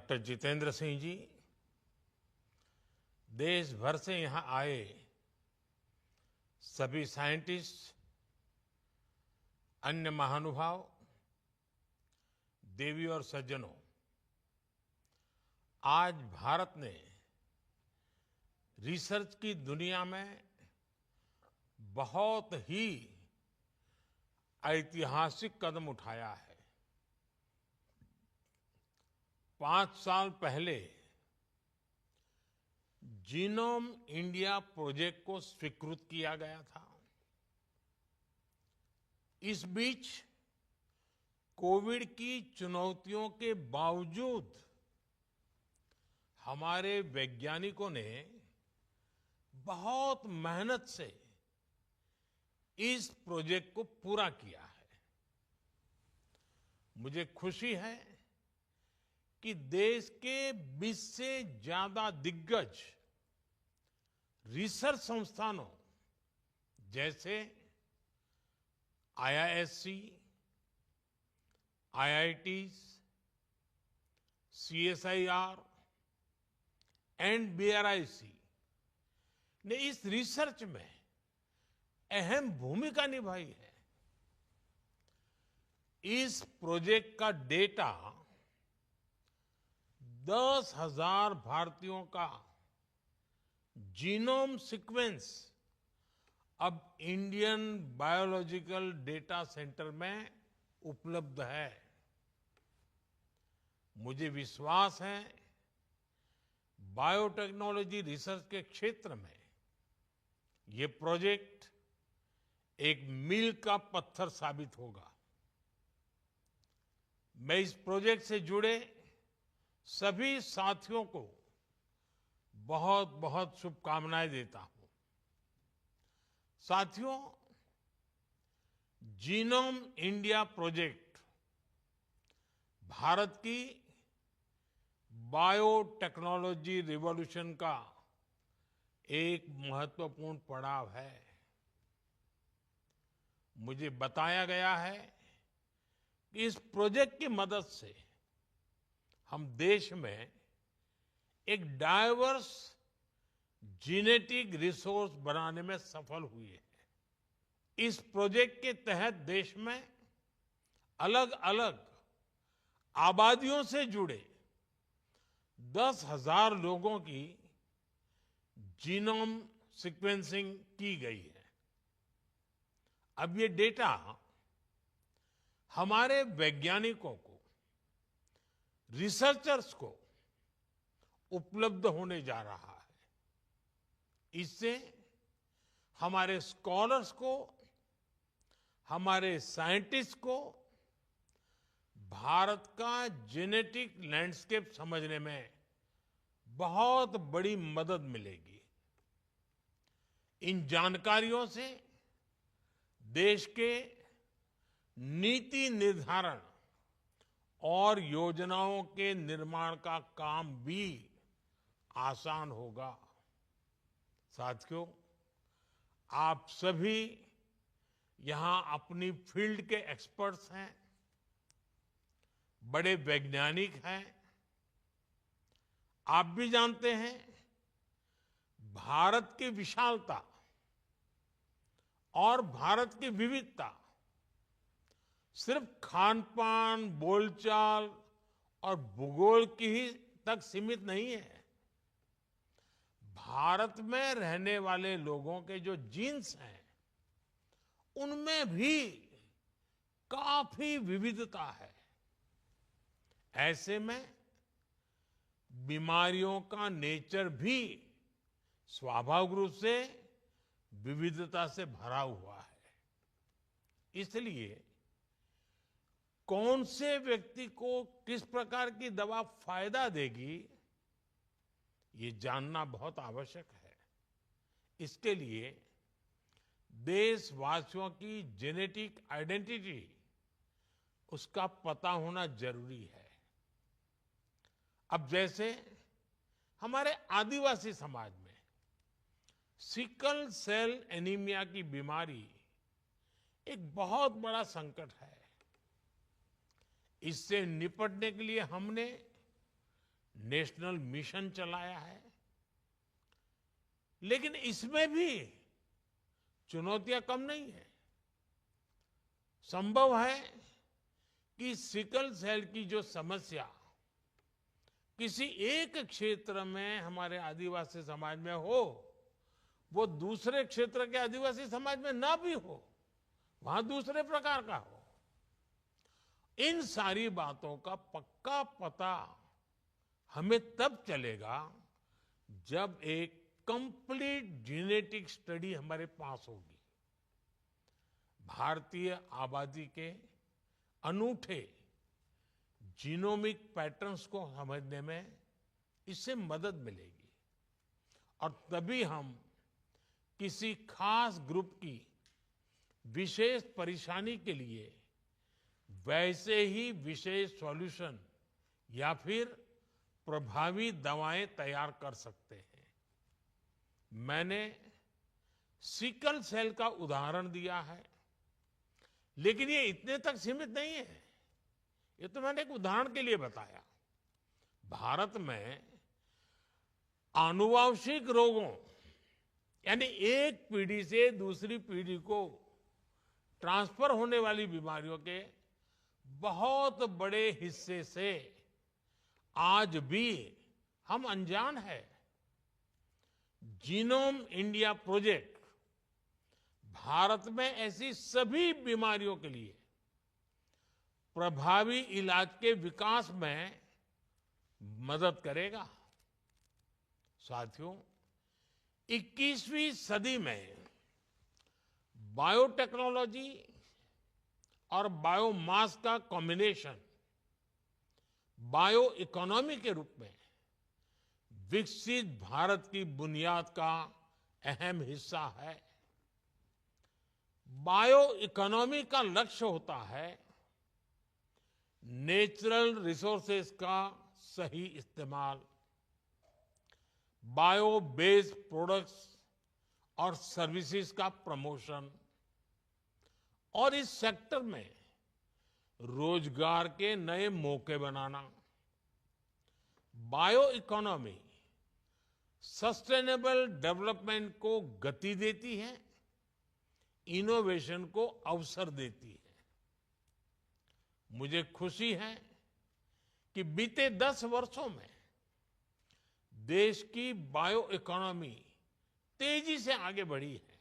Doctor Jitendra Singh ji, देश भर से यहाँ आए सभी साइंटिस्ट, अन्य महानुभाव, देवी और सज्जनों, आज भारत ने रिसर्च की दुनिया में बहुत ही ऐतिहासिक कदम उठाया है। 5 साल पहले जीनोम इंडिया प्रोजेक्ट को स्वीकृत किया गया था। इस बीच कोविड की चुनौतियों के बावजूद हमारे वैज्ञानिकों ने बहुत मेहनत से इस प्रोजेक्ट को पूरा किया है। मुझे खुशी है कि देश के 20 से ज्यादा दिग्गज रिसर्च संस्थानों जैसे आईआईएससी, आईआईटीज, सीएसआईआर एंड बीआरआईसी ने इस रिसर्च में अहम भूमिका निभाई है। इस प्रोजेक्ट का डेटा 10,000 भारतीयों का जीनोम सीक्वेंस अब इंडियन बायोलॉजिकल डेटा सेंटर में उपलब्ध है। मुझे विश्वास है बायोटेक्नोलॉजी रिसर्च के क्षेत्र में ये प्रोजेक्ट एक मील का पत्थर साबित होगा। मैं इस प्रोजेक्ट से जुड़े सभी साथियों को बहुत बहुत शुभकामनाएं देता हूं। साथियों, जीनोम इंडिया प्रोजेक्ट भारत की बायोटेक्नोलॉजी रिवॉल्यूशन का एक महत्वपूर्ण पड़ाव है। मुझे बताया गया है कि इस प्रोजेक्ट की मदद से हम देश में एक डाइवर्स जेनेटिक रिसोर्स बनाने में सफल हुए हैं। इस प्रोजेक्ट के तहत देश में अलग अलग आबादियों से जुड़े 10,000 लोगों की जीनोम सीक्वेंसिंग की गई है। अब ये डेटा हमारे वैज्ञानिकों को, रिसर्चर्स को उपलब्ध होने जा रहा है। इससे हमारे स्कॉलर्स को, हमारे साइंटिस्ट को भारत का जेनेटिक लैंडस्केप समझने में बहुत बड़ी मदद मिलेगी। इन जानकारियों से देश के नीति निर्धारण और योजनाओं के निर्माण का काम भी आसान होगा। साथियों, आप सभी यहां अपनी फील्ड के एक्सपर्ट्स हैं, बड़े वैज्ञानिक हैं। आप भी जानते हैं भारत की विशालता और भारत की विविधता सिर्फ खान-पान, बोलचाल और भूगोल की ही तक सीमित नहीं है। भारत में रहने वाले लोगों के जो जीन्स हैं, उनमें भी काफी विविधता है। ऐसे में बीमारियों का नेचर भी स्वाभाविक रूप से विविधता से भरा हुआ है। इसलिए कौन से व्यक्ति को किस प्रकार की दवा फायदा देगी, ये जानना बहुत आवश्यक है। इसके लिए देशवासियों की जेनेटिक आइडेंटिटी, उसका पता होना जरूरी है। अब जैसे हमारे आदिवासी समाज में सिकल सेल एनीमिया की बीमारी एक बहुत बड़ा संकट है। इससे निपटने के लिए हमने नेशनल मिशन चलाया है। लेकिन इसमें भी चुनौतियां कम नहीं है। संभव है कि सिकल सेल की जो समस्या किसी एक क्षेत्र में हमारे आदिवासी समाज में हो, वो दूसरे क्षेत्र के आदिवासी समाज में ना भी हो, वहां दूसरे प्रकार का हो। इन सारी बातों का पक्का पता हमें तब चलेगा जब एक कंप्लीट जेनेटिक स्टडी हमारे पास होगी। भारतीय आबादी के अनूठे जीनोमिक पैटर्न्स को समझने में इससे मदद मिलेगी और तभी हम किसी खास ग्रुप की विशेष परेशानी के लिए वैसे ही विशेष सॉल्यूशन या फिर प्रभावी दवाएं तैयार कर सकते हैं। मैंने सिकल सेल का उदाहरण दिया है, लेकिन ये इतने तक सीमित नहीं है। ये तो मैंने एक उदाहरण के लिए बताया। भारत में आनुवांशिक रोगों यानी एक पीढ़ी से दूसरी पीढ़ी को ट्रांसफर होने वाली बीमारियों के बहुत बड़े हिस्से से आज भी हम अनजान है। जीनोम इंडिया प्रोजेक्ट भारत में ऐसी सभी बीमारियों के लिए प्रभावी इलाज के विकास में मदद करेगा। साथियों, 21वीं सदी में बायोटेक्नोलॉजी और बायोमास का कॉम्बिनेशन बायो इकोनॉमी के रूप में विकसित भारत की बुनियाद का अहम हिस्सा है। बायो इकोनॉमी का लक्ष्य होता है नेचुरल रिसोर्सेज का सही इस्तेमाल, बायो बेस्ड प्रोडक्ट्स और सर्विसेज का प्रमोशन और इस सेक्टर में रोजगार के नए मौके बनाना। बायो इकोनॉमी सस्टेनेबल डेवलपमेंट को गति देती है, इनोवेशन को अवसर देती है। मुझे खुशी है कि बीते 10 वर्षों में देश की बायो इकोनॉमी तेजी से आगे बढ़ी है।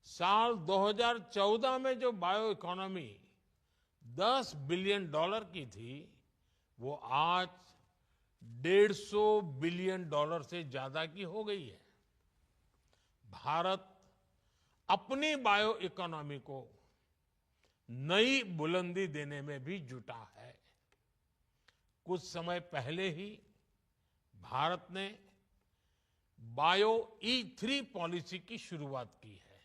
साल 2014 में जो बायो इकोनॉमी $10 बिलियन की थी, वो आज $150 बिलियन से ज्यादा की हो गई है। भारत अपनी बायो इकोनॉमी को नई बुलंदी देने में भी जुटा है। कुछ समय पहले ही भारत ने बायो E3 पॉलिसी की शुरुआत की है।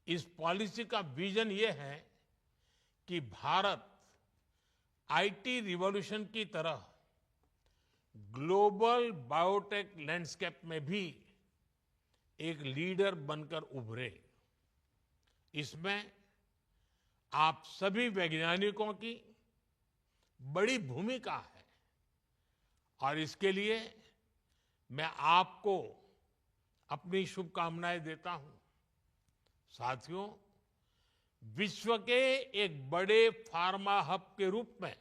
इस पॉलिसी का विजन ये है कि भारत आईटी रिवॉल्यूशन की तरह ग्लोबल बायोटेक लैंडस्केप में भी एक लीडर बनकर उभरे। इसमें आप सभी वैज्ञानिकों की बड़ी भूमिका है और इसके लिए मैं आपको अपनी शुभकामनाएं देता हूं। साथियों, विश्व के एक बड़े फार्मा हब के रूप में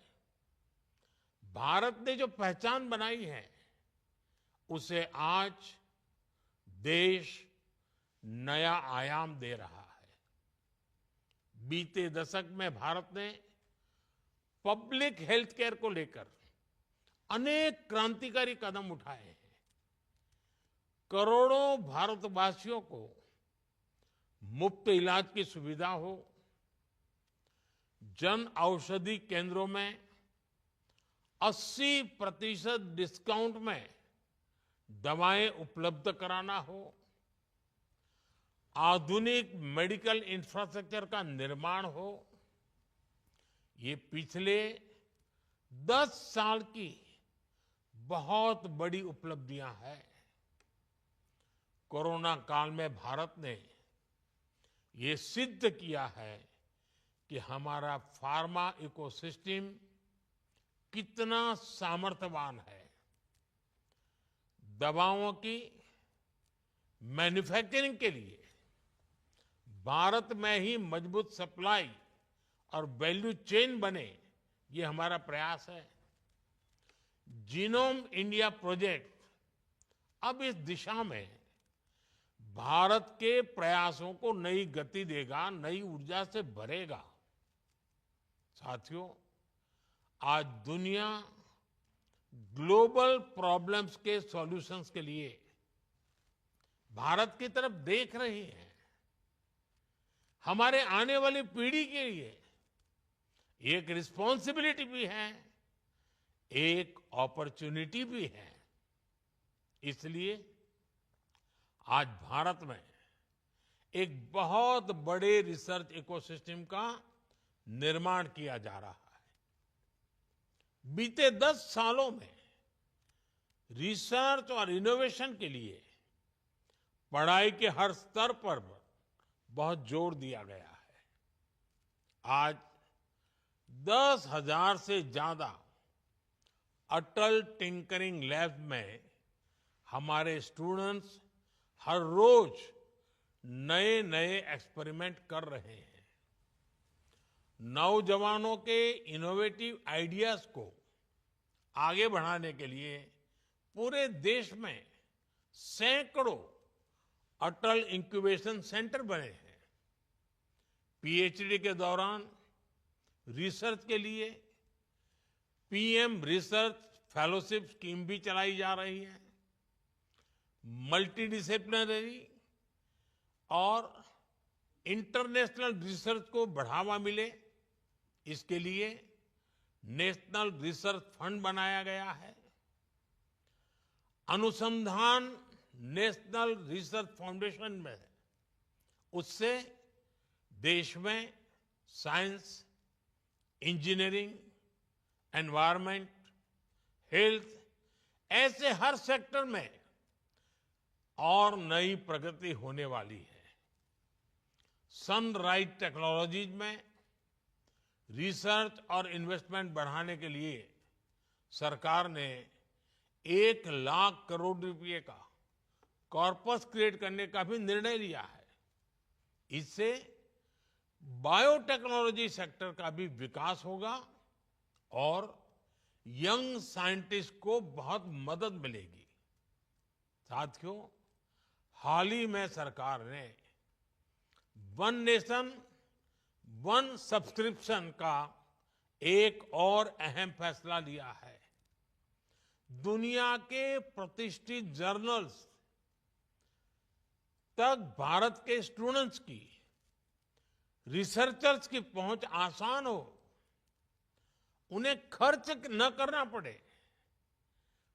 भारत ने जो पहचान बनाई है, उसे आज देश नया आयाम दे रहा है। बीते दशक में भारत ने पब्लिक हेल्थ केयर को लेकर अनेक क्रांतिकारी कदम उठाए हैं। करोड़ों भारतवासियों को मुफ्त इलाज की सुविधा हो, जन औषधि केंद्रों में 80% डिस्काउंट में दवाएं उपलब्ध कराना हो, आधुनिक मेडिकल इंफ्रास्ट्रक्चर का निर्माण हो, ये पिछले 10 साल की बहुत बड़ी उपलब्धियां हैं। कोरोना काल में भारत ने ये सिद्ध किया है कि हमारा फार्मा इकोसिस्टम कितना सामर्थ्यवान है। दवाओं की मैन्युफैक्चरिंग के लिए भारत में ही मजबूत सप्लाई और वैल्यू चेन बने, ये हमारा प्रयास है। जीनोम इंडिया प्रोजेक्ट अब इस दिशा में भारत के प्रयासों को नई गति देगा, नई ऊर्जा से भरेगा। साथियों, आज दुनिया ग्लोबल प्रॉब्लम्स के सॉल्यूशंस के लिए भारत की तरफ देख रही है। हमारे आने वाली पीढ़ी के लिए एक रिस्पॉन्सिबिलिटी भी है, एक अपॉर्चुनिटी भी है। इसलिए आज भारत में एक बहुत बड़े रिसर्च इकोसिस्टम का निर्माण किया जा रहा है। बीते 10 सालों में रिसर्च और इनोवेशन के लिए पढ़ाई के हर स्तर पर बहुत जोर दिया गया है। आज 10,000 से ज्यादा अटल टिंकरिंग लैब में हमारे स्टूडेंट्स हर रोज नए नए एक्सपेरिमेंट कर रहे हैं। नौजवानों के इनोवेटिव आइडियाज को आगे बढ़ाने के लिए पूरे देश में सैकड़ों अटल इंक्यूबेशन सेंटर बने हैं। पीएचडी के दौरान रिसर्च के लिए पीएम रिसर्च फेलोशिप स्कीम भी चलाई जा रही है। मल्टी डिसिप्लिनरी और इंटरनेशनल रिसर्च को बढ़ावा मिले, इसके लिए नेशनल रिसर्च फंड बनाया गया है। अनुसंधान नेशनल रिसर्च फाउंडेशन में, उससे देश में साइंस, इंजीनियरिंग, एनवायरनमेंट, हेल्थ, ऐसे हर सेक्टर में और नई प्रगति होने वाली है। सनराइज टेक्नोलॉजीज में रिसर्च और इन्वेस्टमेंट बढ़ाने के लिए सरकार ने 1 लाख करोड़ रुपए का कॉर्पस क्रिएट करने का भी निर्णय लिया है। इससे बायोटेक्नोलॉजी सेक्टर का भी विकास होगा और यंग साइंटिस्ट को बहुत मदद मिलेगी। साथियों, हाल ही में सरकार ने वन नेशन वन सब्सक्रिप्शन का एक और अहम फैसला लिया है। दुनिया के प्रतिष्ठित जर्नल्स तक भारत के स्टूडेंट्स की, रिसर्चर्स की पहुंच आसान हो, उन्हें खर्च न करना पड़े,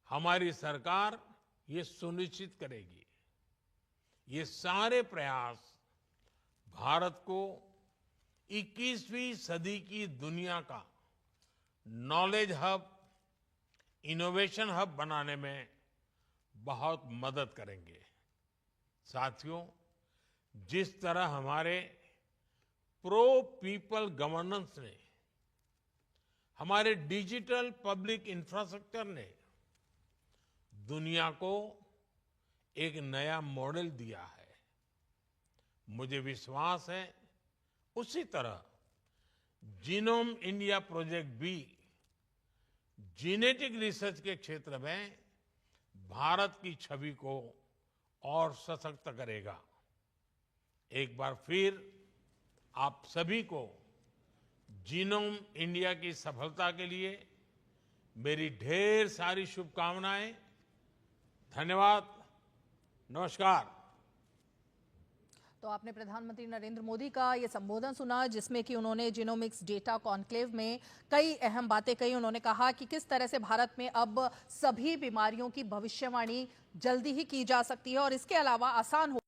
हमारी सरकार ये सुनिश्चित करेगी। ये सारे प्रयास भारत को 21वीं सदी की दुनिया का नॉलेज हब, इनोवेशन हब बनाने में बहुत मदद करेंगे। साथियों, जिस तरह हमारे प्रो पीपल गवर्नेंस ने, हमारे डिजिटल पब्लिक इंफ्रास्ट्रक्चर ने दुनिया को एक नया मॉडल दिया है, मुझे विश्वास है उसी तरह जीनोम इंडिया प्रोजेक्ट भी जेनेटिक रिसर्च के क्षेत्र में भारत की छवि को और सशक्त करेगा। एक बार फिर आप सभी को जीनोम इंडिया की सफलता के लिए मेरी ढेर सारी शुभकामनाएं। धन्यवाद। नमस्कार। तो आपने प्रधानमंत्री नरेंद्र मोदी का ये संबोधन सुना, जिसमें कि उन्होंने जीनोमिक्स डेटा कॉन्क्लेव में कई अहम बातें कही। उन्होंने कहा कि किस तरह से भारत में अब सभी बीमारियों की भविष्यवाणी जल्दी ही की जा सकती है और इसके अलावा आसान हो